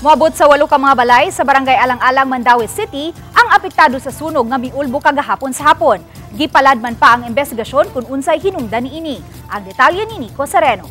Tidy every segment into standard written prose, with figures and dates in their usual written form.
Moabot sa 8 ka mga balay sa barangay Alang-Alang, Mandaue City ang apektado sa sunog nga miulbo kagahapon sa hapon. Gipalad man pa ang investigasyon kung unsay hinungdan niini. Ang detalye ni Nico Sereno.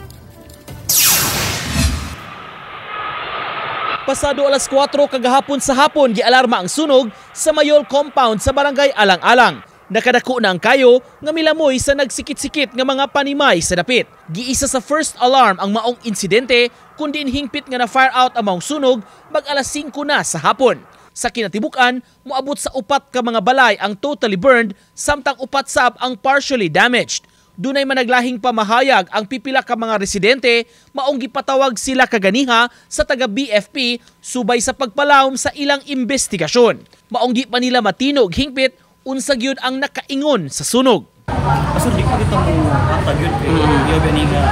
Pasado alas 4 kagahapon sa hapon gialarma ang sunog sa Mayol compound sa barangay Alang-Alang. Nakadako na ang kayo nga milamoy sa nagsikit-sikit nga mga panimay sa dapit. Giisa sa first alarm ang maong insidente kundi hingpit nga na fire out ang maong sunog mag alas 5 na sa hapon. Sa kinatibukan, moabot sa 4 ka mga balay ang totally burned samtang 4 sab ang partially damaged. Dunay managlahing pamahayag ang pipila ka mga residente maong gipatawag sila kaganiha sa taga BFP subay sa pagpalawom sa ilang investigasyon. Maong di pa nila matinog hingpit unsa gyud ang nakaingon sa sunog. Kaso di ko kita mo hatag yun kay yoga ni nga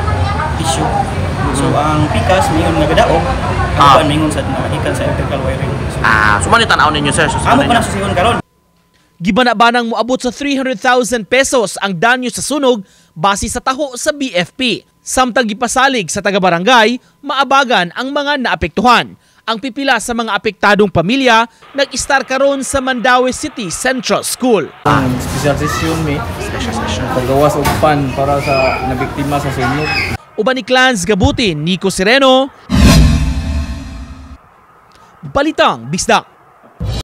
issue. So ang pikas mayon nga gadaog ang mingon sa ikan sa electrical wiring. So man tan-aw ninyo sir. Amo pa na susigon karon. Gibana-banang moabot sa 300,000 pesos ang danyo sa sunog base sa taho sa BFP. Samtang gipasalig sa taga-barangay, maabagan ang mga naapektuhan. Ang pipila sa mga apektadong pamilya nag-star karon sa Mandaue City Central School. Ang special session paggawas og pan para sa nabiktima sa sunog. Uban ni Clans Gabutin, Nico Sereno, Balitang Bisdak.